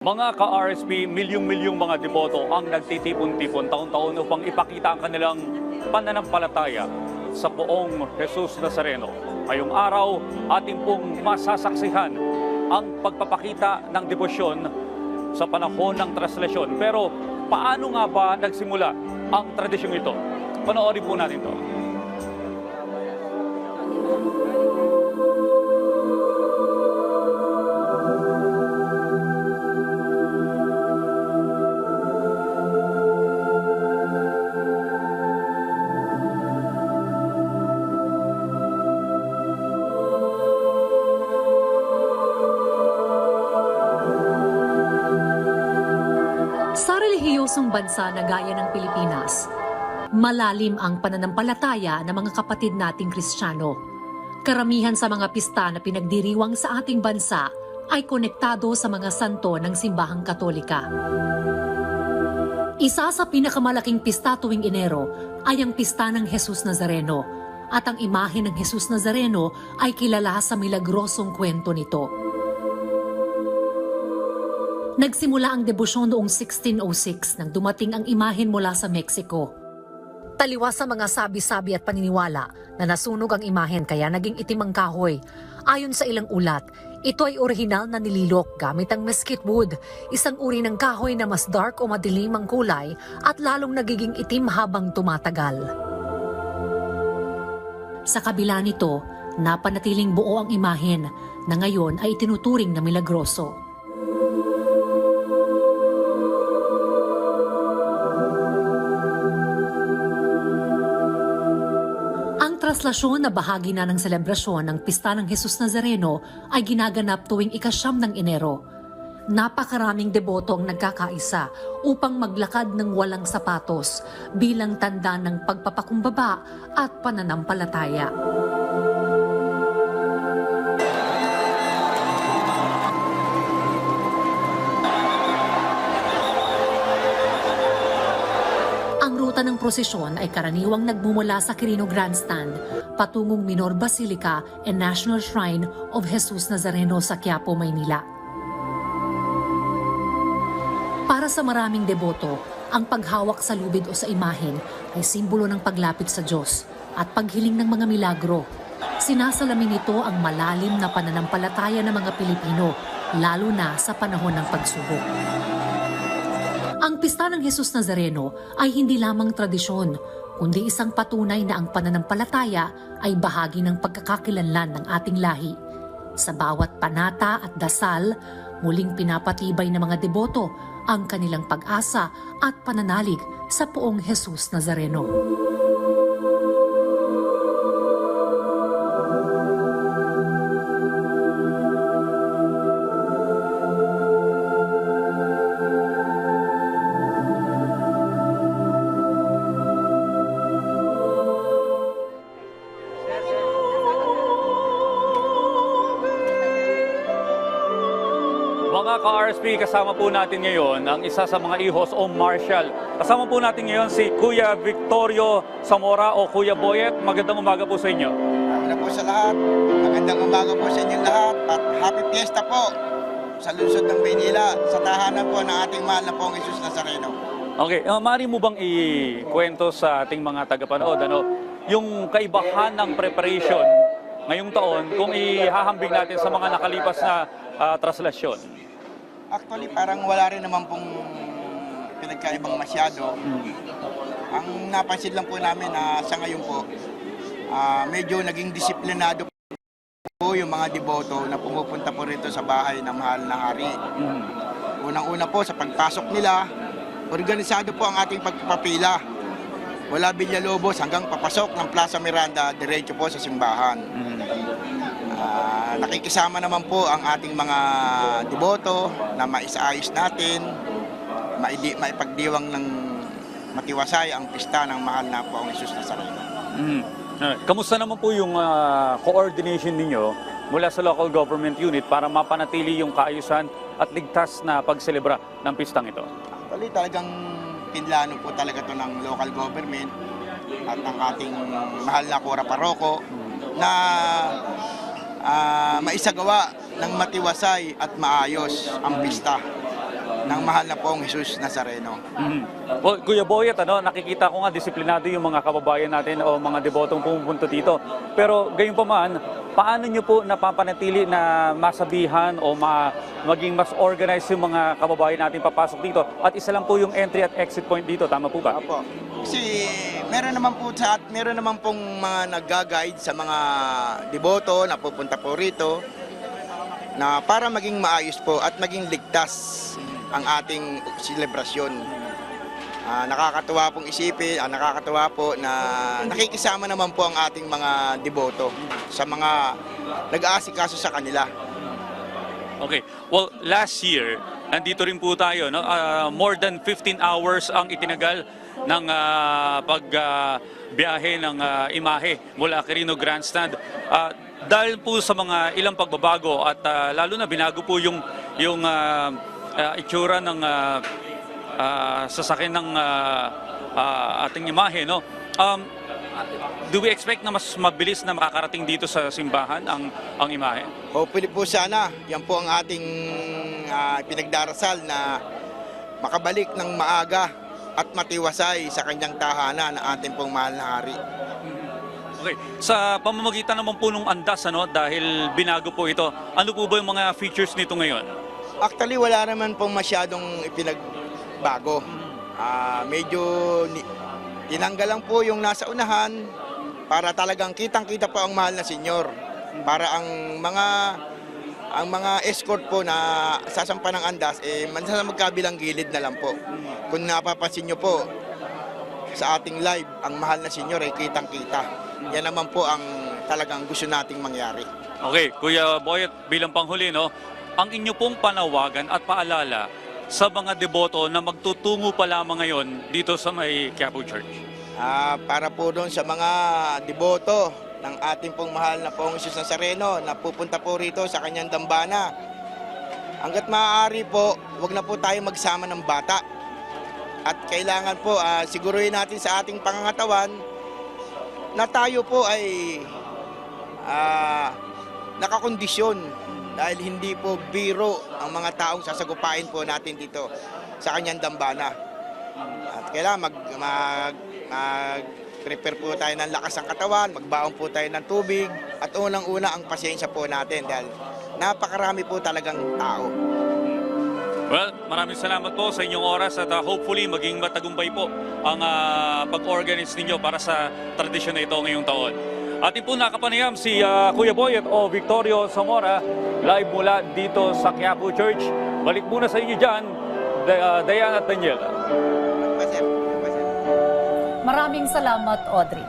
Mga ka-RSP, milyong-milyong mga deboto ang nagtitipon-tipon taon-taon upang ipakita ang kanilang pananampalataya sa poong Jesus Nazareno. Ngayong araw, ating pong masasaksihan ang pagpapakita ng debosyon sa panahon ng translasyon. Pero paano nga ba nagsimula ang tradisyong ito? Panoorin po natin ito. Sa relihiyosong bansa na gaya ng Pilipinas, malalim ang pananampalataya ng mga kapatid nating Kristiyano. Karamihan sa mga pista na pinagdiriwang sa ating bansa ay konektado sa mga santo ng simbahang Katolika. Isa sa pinakamalaking pista tuwing Enero ay ang pista ng Jesus Nazareno, at ang imahe ng Jesus Nazareno ay kilala sa milagrosong kwento nito. Nagsimula ang debosyon noong 1606 nang dumating ang imahen mula sa Mexico. Taliwas sa mga sabi-sabi at paniniwala na nasunog ang imahen kaya naging itim ang kahoy. Ayon sa ilang ulat, ito ay orihinal na nililok gamit ang mesquite wood, isang uri ng kahoy na mas dark o madilim ang kulay at lalong nagiging itim habang tumatagal. Sa kabila nito, napanatiling buo ang imahen na ngayon ay itinuturing na milagroso. Translasyon na bahagi na ng selebrasyon ng Pista ng Jesus Nazareno ay ginaganap tuwing ika-9 ng Enero. Napakaraming deboto ang nagkakaisa upang maglakad ng walang sapatos bilang tanda ng pagpapakumbaba at pananampalataya. Ang ruta ng prosesyon ay karaniwang nagmumula sa Quirino Grandstand patungong Minor Basilica and National Shrine of Jesus Nazareno sa Quiapo, Maynila. Para sa maraming deboto, ang paghawak sa lubid o sa imahen ay simbolo ng paglapit sa Diyos at paghiling ng mga milagro. Sinasalamin nito ang malalim na pananampalataya ng mga Pilipino, lalo na sa panahon ng pagsubok. Ang Pista ng Jesus Nazareno ay hindi lamang tradisyon, kundi isang patunay na ang pananampalataya ay bahagi ng pagkakakilanlan ng ating lahi. Sa bawat panata at dasal, muling pinapatibay ng mga deboto ang kanilang pag-asa at pananalig sa poong Jesus Nazareno. Mga ka-RSP, kasama po natin ngayon ang isa sa mga ihos o marshal. Kasama po natin ngayon si Kuya Victorio Zamora o Kuya Boyet. Magandang umaga po sa inyo. Una po sa lahat, magandang umaga po sa inyong lahat at happy fiesta po sa lungsod ng Maynila, sa tahanan po ng ating mahal na poong Jesus Nazareno. Okay, maaari mo bang ikwento sa ating mga tagapanood yung kaibahan ng preparation ngayong taon kung ihahambing natin sa mga nakalipas na translasyon? Actually, parang wala rin naman pong pinagkaibang masyado. Ang napansin lang po namin na sa ngayon po, medyo naging disiplinado po yung mga deboto na pumupunta po rito sa bahay ng mahal na hari. Unang-una po sa pagpasok nila, organisado po ang ating pagpapila. Wala Villalobos hanggang papasok ng Plaza Miranda, diretso po sa simbahan. Nakikisama naman po ang ating mga deboto na maisaayos natin, maipagdiwang ng matiwasay ang pista ng mahal na poong Jesus Nazareno. Kamusta naman po yung coordination ninyo mula sa local government unit para mapanatili yung kaayusan at ligtas na pagselebra ng pistang ito? Actually, talagang pinlano po talaga ito ng local government at ng ating mahal na Cora Parroco na maisagawa ng matiwasay at maayos ang pista. ng mahal na pong Jesus Nazareno. Well, Kuya Boyet, nakikita ko nga disiplinado yung mga kababayan natin o mga debotong pumupunta dito. Pero gayon pa man, paano nyo po napapanatili na masabihan o maging mas organized yung mga kababayan natin papasok dito? At isa lang po yung entry at exit point dito, tama po ba? Opo. Kasi meron naman pong mga nagga-guide sa mga deboto na pupunta po rito na para maging maayos po at maging ligtas ang ating selebrasyon. Nakakatuwa pong isipin, nakakatuwa po na nakikisama naman po ang ating mga deboto sa mga nag-aasikaso sa kanila. Okay. Well, last year, nandito rin po tayo. No? More than 15 hours ang itinagal ng pagbiyahe ng imahe mula Quirino Grandstand. Dahil po sa mga ilang pagbabago at lalo na binago po yung itsura ng sasakyan ng ating imahe, no? Do we expect na mas mabilis na makakarating dito sa simbahan ang imahe? Hopefully po sana, yan po ang ating pinagdarasal na makabalik ng maaga at matiwasay sa kanyang tahanan na ating pong mahal na hari. Okay. Sa pamamagitan naman po ng andas, dahil binago po ito, ano po ba yung mga features nito ngayon? Actually, wala naman pong masyadong ipinagbago. Medyo tinanggal lang po yung nasa unahan para talagang kitang-kita po ang mahal na senyor. Para ang mga escort po na sasampa ng andas, sa magkabilang gilid na lang po. Kung napapansin nyo po, sa ating live, ang mahal na senyor ay kitang-kita. Yan naman po ang talagang gusto nating mangyari. Okay, Kuya Boyet, bilang panghuli, ang inyo pong panawagan at paalala sa mga deboto na magtutungo pa lamang ngayon dito sa may Quiapo Church. Para po doon sa mga deboto ng ating pong mahal na pong Jesus Nazareno na pupunta po rito sa kanyang dambana. Hanggat maaari po, wag na po tayo magsama ng bata. At kailangan po siguruhin natin sa ating pangangatawan na tayo po ay nakakondisyon dahil hindi po biro ang mga taong sasagupain po natin dito sa kanyang dambana. At kailangan mag-prepare po tayo ng lakas ng katawan, magbaon po tayo ng tubig, at unang-una ang pasensya po natin dahil napakarami po talagang tao. Well, maraming salamat po sa inyong oras at hopefully maging matagumpay po ang pag-organize ninyo para sa tradisyon na ito ngayong taon. Ating po nakapanayam si Kuya Boyet o Victorio Zamora live mula dito sa Quiapo Church. Balik muna sa inyo dyan, Diane at Daniel. Maraming salamat, Audrey.